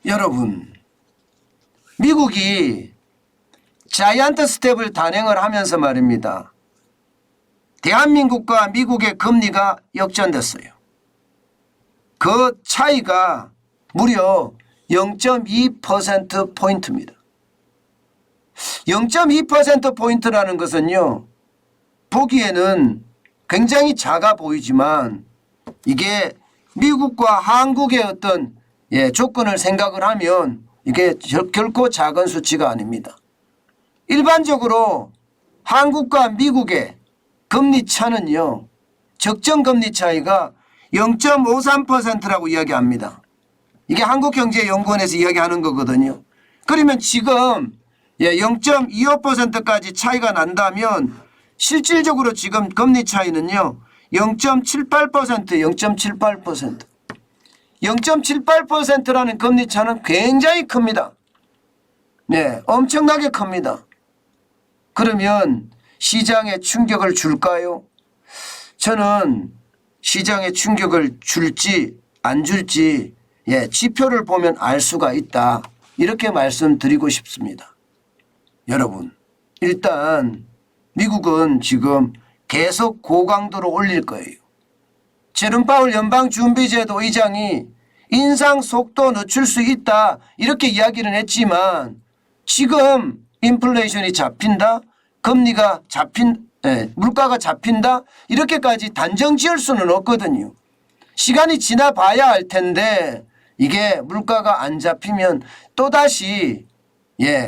여러분, 미국이 자이언트 스텝을 단행을 하면서 말입니다. 대한민국과 미국의 금리가 역전됐어요. 그 차이가 무려 0.2%포인트입니다. 0.2%포인트라는 것은요, 보기에는 굉장히 작아 보이지만 이게 미국과 한국의 어떤 조건을 생각을 하면 이게 결코 작은 수치가 아닙니다. 일반적으로 한국과 미국의 금리 차는요, 적정 금리 차이가 0.53%라고 이야기합니다. 이게 한국경제연구원에서 이야기하는 거거든요. 그러면 지금 0.25%까지 차이가 난다면 실질적으로 지금 금리 차이는요 0.78%, 0.78%. 0.78%라는 금리 차는 굉장히 큽니다. 네, 엄청나게 큽니다. 그러면 시장에 충격을 줄까요? 저는 시장에 충격을 줄지 안 줄지 지표를 보면 알 수가 있다. 이렇게 말씀드리고 싶습니다. 여러분, 일단 미국은 지금 계속 고강도로 올릴 거예요. 제롬 파월 연방준비제도 의장이 인상 속도 늦출 수 있다 이렇게 이야기를 했지만 지금 인플레이션이 잡힌다, 금리가 물가가 잡힌다 이렇게까지 단정 지을 수는 없거든요. 시간이 지나 봐야 할 텐데 이게 물가가 안 잡히면 또다시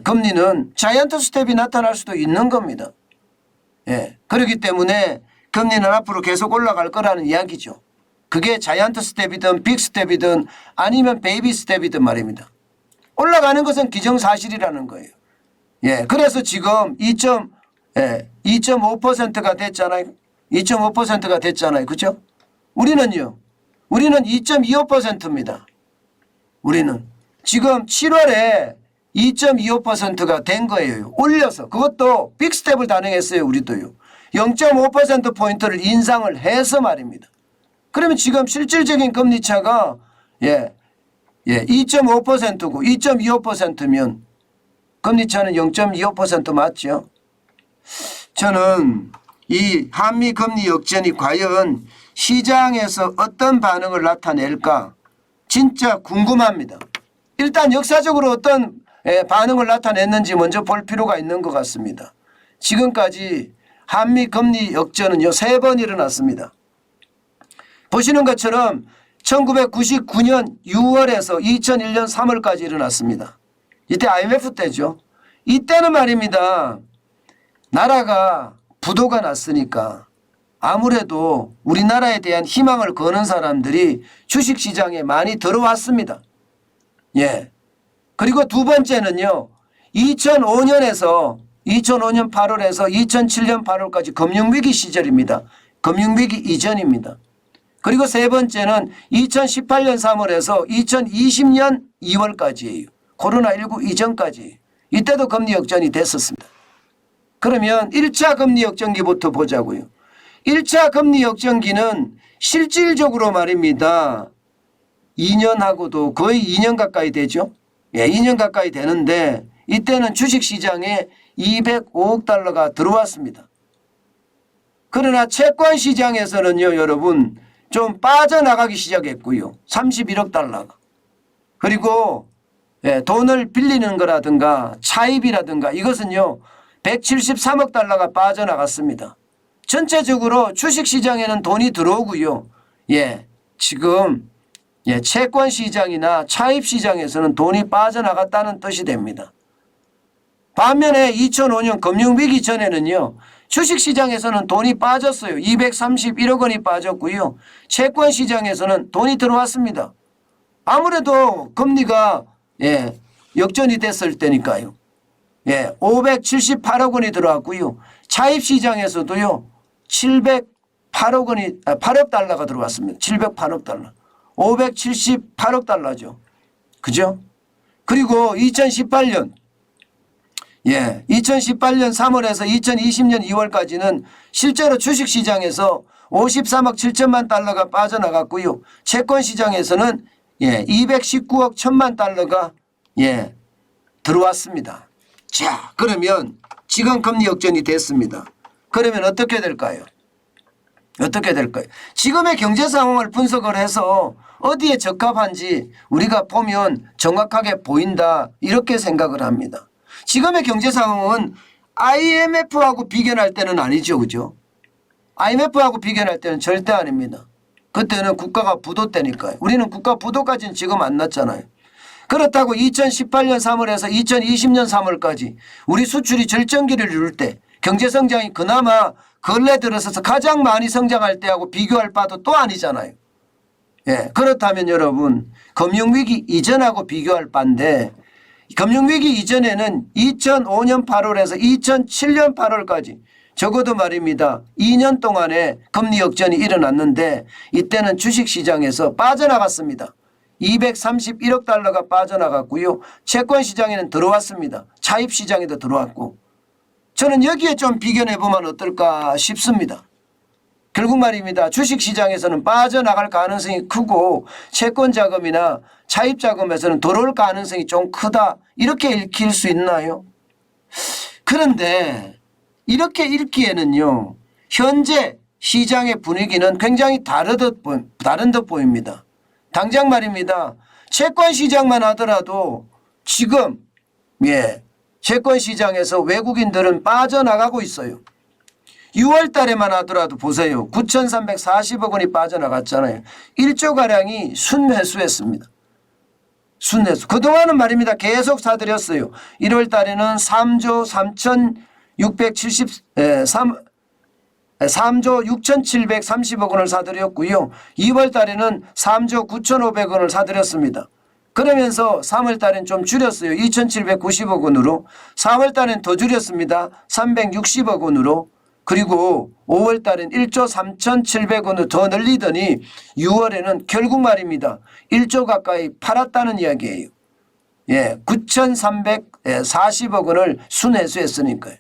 금리는 자이언트 스텝이 나타날 수도 있는 겁니다. 그렇기 때문에 금리는 앞으로 계속 올라갈 거라는 이야기죠. 그게 자이언트 스텝이든 빅 스텝이든 아니면 베이비 스텝이든 말입니다. 올라가는 것은 기정사실이라는 거예요. 그래서 지금 2.5%가 됐잖아요. 2.5%가 됐잖아요. 그죠? 우리는요. 우리는 2.25%입니다. 우리는 지금 7월에 2.25%가 된 거예요. 올려서. 그것도 빅스텝을 단행했어요. 우리도요. 0.5%포인트를 인상을 해서 말입니다. 그러면 지금 실질적인 금리차가 2.5%고 2.25%면 금리차는 0.25% 맞죠? 저는 이 한미 금리 역전이 과연 시장에서 어떤 반응을 나타낼까 진짜 궁금합니다. 일단 역사적으로 어떤 반응을 나타냈는지 먼저 볼 필요가 있는 것 같습니다. 지금까지 한미 금리 역전은요 3번 일어났습니다. 보시는 것처럼 1999년 6월에서 2001년 3월까지 일어났습니다. 이때 IMF 때죠. 이때는 말입니다. 나라가 부도가 났으니까 아무래도 우리나라에 대한 희망을 거는 사람들이 주식시장에 많이 들어왔습니다. 그리고 두 번째는요. 2005년 8월에서 2007년 8월까지 금융위기 시절입니다. 금융위기 이전입니다. 그리고 세 번째는 2018년 3월에서 2020년 2월까지예요. 코로나19 이전까지. 이때도 금리 역전이 됐었습니다. 그러면 1차 금리 역전기부터 보자고요. 1차 금리 역전기는 실질적으로 말입니다. 2년하고도 거의 2년 가까이 되죠. 2년 가까이 되는데 이때는 주식시장에 205억 달러가 들어왔습니다. 그러나 채권시장에서는요. 여러분 좀 빠져나가기 시작했고요. 31억 달러가. 그리고 돈을 빌리는 거라든가 차입이라든가 이것은요. 173억 달러가 빠져나갔습니다. 전체적으로 주식시장에는 돈이 들어오고요. 지금 채권시장이나 차입시장에서는 돈이 빠져나갔다는 뜻이 됩니다. 반면에 2005년 금융위기 전에는요. 주식시장에서는 돈이 빠졌어요. 231억 원이 빠졌고요. 채권시장에서는 돈이 들어왔습니다. 아무래도 금리가 역전이 됐을 때니까요. 578억 원이 들어왔고요. 차입시장에서도요. 8억 달러가 들어왔습니다. 708억 달러. 578억 달러죠. 그죠? 그리고 2018년 3월에서 2020년 2월까지는 실제로 주식시장에서 53억 7천만 달러가 빠져나갔고요. 채권시장에서는 219억 1천만 달러가 들어왔습니다. 자, 그러면 지금 금리 역전이 됐습니다. 그러면 어떻게 될까요? 어떻게 될까요? 지금의 경제 상황을 분석을 해서 어디에 적합한지 우리가 보면 정확하게 보인다 이렇게 생각을 합니다. 지금의 경제 상황은 IMF하고 비교할 때는 아니죠. 그죠? IMF하고 비교할 때는 절대 아닙니다. 그때는 국가가 부도 때니까요. 우리는 국가 부도까지는 지금 안 났잖아요. 그렇다고 2018년 3월에서 2020년 3월까지 우리 수출이 절정기를 이룰 때 경제성장이 그나마 근래 들어서서 가장 많이 성장할 때하고 비교할 바도 또 아니잖아요. 그렇다면 여러분 금융위기 이전하고 비교할 바인데 금융위기 이전에는 2005년 8월에서 2007년 8월까지 적어도 말입니다. 2년 동안에 금리 역전이 일어났는데 이때는 주식시장에서 빠져나갔습니다. 231억 달러가 빠져나갔고요. 채권시장에는 들어왔습니다. 차입시장에도 들어왔고 저는 여기에 좀 비교해 보면 어떨까 싶습니다. 결국 말입니다. 주식시장에서는 빠져나갈 가능성이 크고 채권자금이나 차입자금에서는 들어올 가능성이 좀 크다 이렇게 읽힐 수 있나요? 그런데 이렇게 읽기에는요. 현재 시장의 분위기는 굉장히 다른 듯 보입니다. 당장 말입니다. 채권시장만 하더라도 지금 채권시장에서 외국인들은 빠져나가고 있어요. 6월 달에만 하더라도 보세요. 9,340억 원이 빠져나갔잖아요. 1조가량이 순회수했습니다. 순회수. 그동안은 말입니다. 계속 사들였어요. 1월 달에는 3조 6,730억 원을 사들였고요. 2월 달에는 3조 9,500원을 사들였습니다. 그러면서 3월 달엔 좀 줄였어요. 2,790억 원으로. 4월 달엔 더 줄였습니다. 360억 원으로. 그리고 5월 달엔 1조 3,700원으로 더 늘리더니 6월에는 결국 말입니다. 1조 가까이 팔았다는 이야기예요. 9,340억 원을 순회수했으니까요.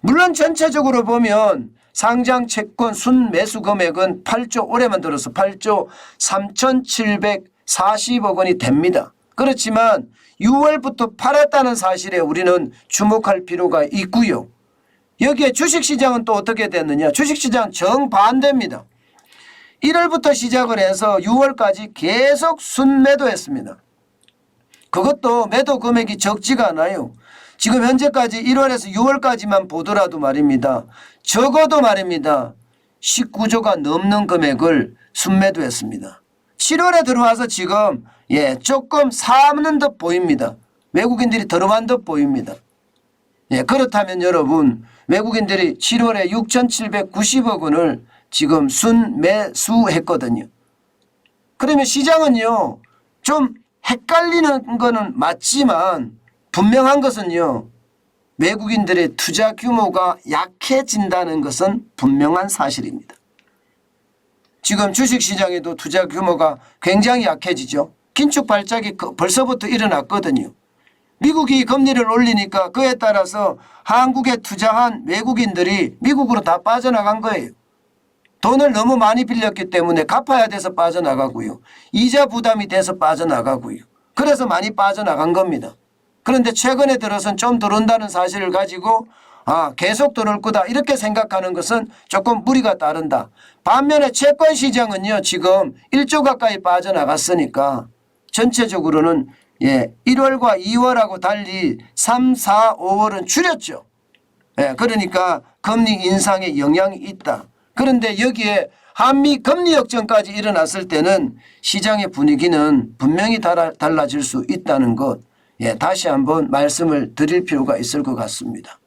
물론 전체적으로 보면 상장 채권 순매수 금액은 8조 올해만 들어서 8조 3,740억 원이 됩니다. 그렇지만 6월부터 팔았다는 사실에 우리는 주목할 필요가 있고요. 여기에 주식시장은 또 어떻게 됐느냐. 주식시장 정반대입니다. 1월부터 시작을 해서 6월까지 계속 순매도했습니다. 그것도 매도 금액이 적지가 않아요. 지금 현재까지 1월에서 6월까지만 보더라도 말입니다. 적어도 말입니다. 19조가 넘는 금액을 순매도했습니다. 7월에 들어와서 지금 조금 사는 듯 보입니다. 외국인들이 들어간 듯 보입니다. 그렇다면 여러분 외국인들이 7월에 6,790억 원을 지금 순매수했거든요. 그러면 시장은요. 좀 헷갈리는 거는 맞지만 분명한 것은요. 외국인들의 투자 규모가 약해진다는 것은 분명한 사실입니다. 지금 주식시장에도 투자 규모가 굉장히 약해지죠. 긴축 발작이 벌써부터 일어났거든요. 미국이 금리를 올리니까 그에 따라서 한국에 투자한 외국인들이 미국으로 다 빠져나간 거예요. 돈을 너무 많이 빌렸기 때문에 갚아야 돼서 빠져나가고요. 이자 부담이 돼서 빠져나가고요. 그래서 많이 빠져나간 겁니다. 그런데 최근에 들어서는 좀 들어온다는 사실을 가지고 계속 들어올 거다 이렇게 생각하는 것은 조금 무리가 따른다. 반면에 채권시장은요. 지금 1조 가까이 빠져나갔으니까 전체적으로는 1월과 2월하고 달리 3, 4, 5월은 줄였죠. 그러니까 금리 인상에 영향이 있다. 그런데 여기에 한미 금리 역전까지 일어났을 때는 시장의 분위기는 분명히 달라질 수 있다는 것 다시 한번 말씀을 드릴 필요가 있을 것 같습니다.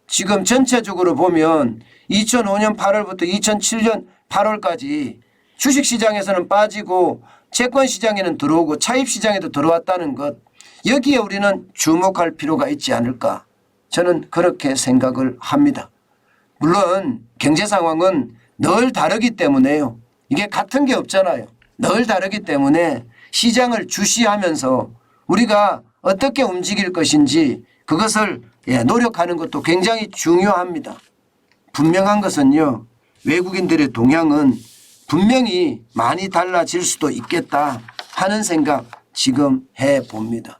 지금 전체적으로 보면 2005년 8월부터 2007년 8월까지 주식시장에서는 빠지고 채권시장에는 들어오고 차입시장에도 들어왔다는 것 여기에 우리는 주목할 필요가 있지 않을까 저는 그렇게 생각을 합니다. 물론 경제 상황은 늘 다르기 때문에요. 이게 같은 게 없잖아요. 늘 다르기 때문에 시장을 주시하면서 우리가 어떻게 움직일 것인지 그것을 노력하는 것도 굉장히 중요합니다. 분명한 것은요. 외국인들의 동향은 분명히 많이 달라질 수도 있겠다 하는 생각 지금 해봅니다.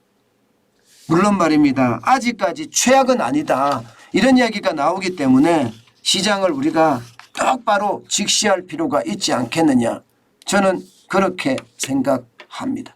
물론 말입니다. 아직까지 최악은 아니다. 이런 이야기가 나오기 때문에 시장을 우리가 똑바로 직시할 필요가 있지 않겠느냐. 저는 그렇게 생각합니다.